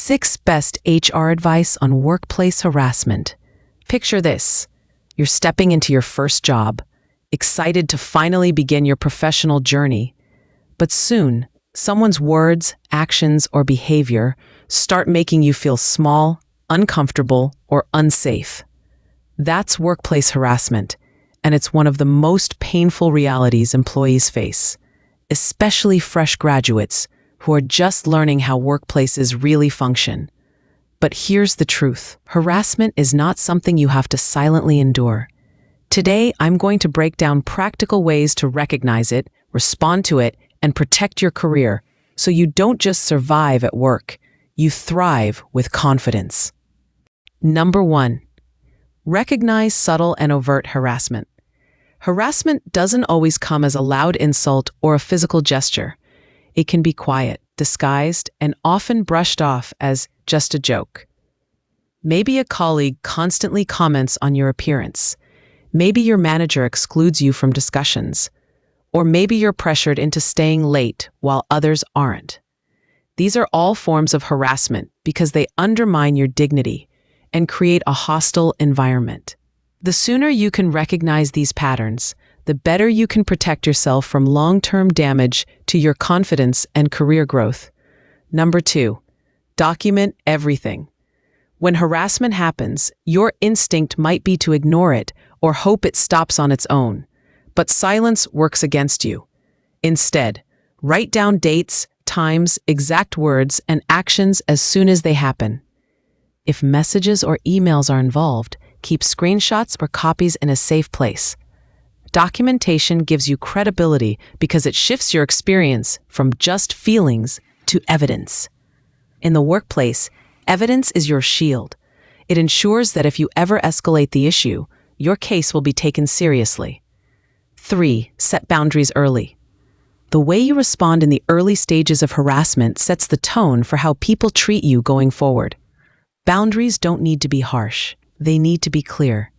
6 best HR advice on workplace harassment. Picture this. You're stepping into your first job, excited to finally begin your professional journey. But soon, someone's words, actions, or behavior start making you feel small, uncomfortable, or unsafe. That's workplace harassment, and it's one of the most painful realities employees face, especially fresh graduates who are just learning how workplaces really function. But here's the truth. Harassment is not something you have to silently endure. Today, I'm going to break down practical ways to recognize it, respond to it, and protect your career so you don't just survive at work, you thrive with confidence. Number 1. Recognize subtle and overt harassment. Harassment doesn't always come as a loud insult or a physical gesture. It can be quiet, disguised, and often brushed off as just a joke. Maybe a colleague constantly comments on your appearance. Maybe your manager excludes you from discussions. Or maybe you're pressured into staying late while others aren't. These are all forms of harassment because they undermine your dignity and create a hostile environment. The sooner you can recognize these patterns, the better you can protect yourself from long-term damage to your confidence and career growth. Number 2, document everything. When harassment happens, your instinct might be to ignore it or hope it stops on its own. But silence works against you. Instead, write down dates, times, exact words, and actions as soon as they happen. If messages or emails are involved, keep screenshots or copies in a safe place. Documentation gives you credibility because it shifts your experience from just feelings to evidence. In the workplace, evidence is your shield. It ensures that if you ever escalate the issue, your case will be taken seriously. 3. Set boundaries early. The way you respond in the early stages of harassment sets the tone for how people treat you going forward. Boundaries don't need to be harsh. They need to be clear.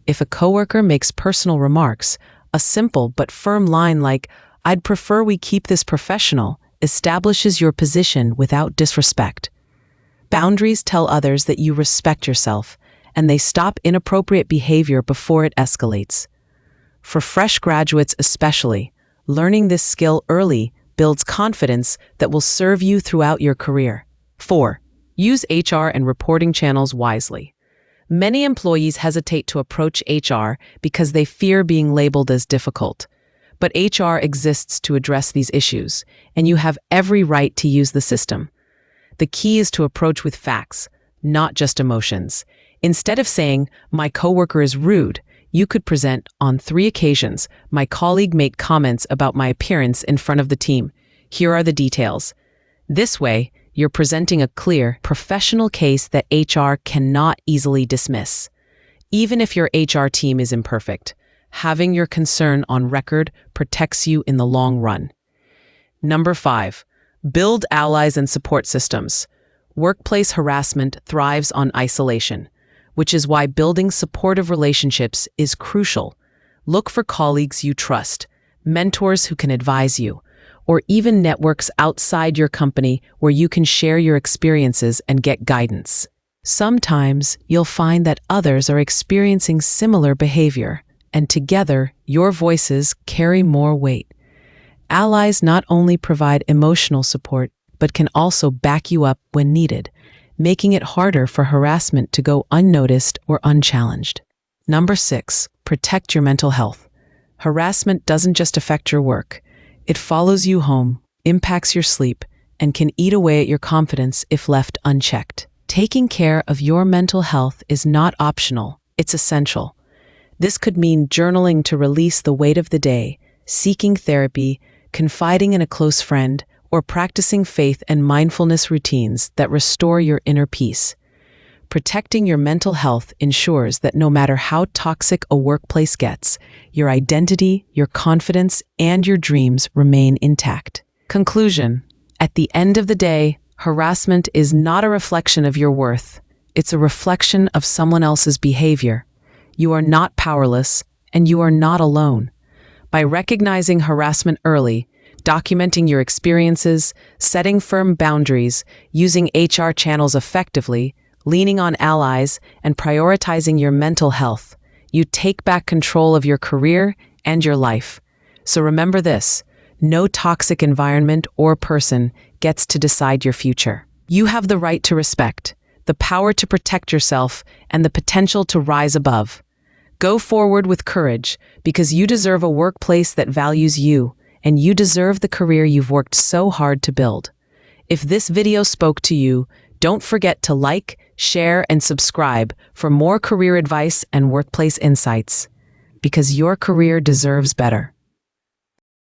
If a coworker makes personal remarks, a simple but firm line like, "I'd prefer we keep this professional," establishes your position without disrespect. Boundaries tell others that you respect yourself, and they stop inappropriate behavior before it escalates. For fresh graduates especially, learning this skill early builds confidence that will serve you throughout your career. 4. Use HR and reporting channels wisely. Many employees hesitate to approach HR because they fear being labeled as difficult. But HR exists to address these issues, and you have every right to use the system. The key is to approach with facts, not just emotions. Instead of saying, "My coworker is rude," you could present, "On 3 occasions, my colleague made comments about my appearance in front of the team. Here are the details." This way, you're presenting a clear, professional case that HR cannot easily dismiss. Even if your HR team is imperfect, having your concern on record protects you in the long run. Number 5, build allies and support systems. Workplace harassment thrives on isolation, which is why building supportive relationships is crucial. Look for colleagues you trust, mentors who can advise you, or even networks outside your company where you can share your experiences and get guidance. Sometimes you'll find that others are experiencing similar behavior, and together your voices carry more weight. Allies not only provide emotional support, but can also back you up when needed, making it harder for harassment to go unnoticed or unchallenged. Number 6, protect your mental health. Harassment doesn't just affect your work. It follows you home, impacts your sleep, and can eat away at your confidence if left unchecked. Taking care of your mental health is not optional, it's essential. This could mean journaling to release the weight of the day, seeking therapy, confiding in a close friend, or practicing faith and mindfulness routines that restore your inner peace. Protecting your mental health ensures that no matter how toxic a workplace gets, your identity, your confidence, and your dreams remain intact. Conclusion: at the end of the day, harassment is not a reflection of your worth. It's a reflection of someone else's behavior. You are not powerless, and you are not alone. By recognizing harassment early, documenting your experiences, setting firm boundaries, using HR channels effectively, leaning on allies, and prioritizing your mental health. You take back control of your career and your life. So remember this: no toxic environment or person gets to decide your future. You have the right to respect, the power to protect yourself, and the potential to rise above. Go forward with courage, because you deserve a workplace that values you, and you deserve the career you've worked so hard to build. If this video spoke to you, don't forget to like, share, and subscribe for more career advice and workplace insights, because your career deserves better.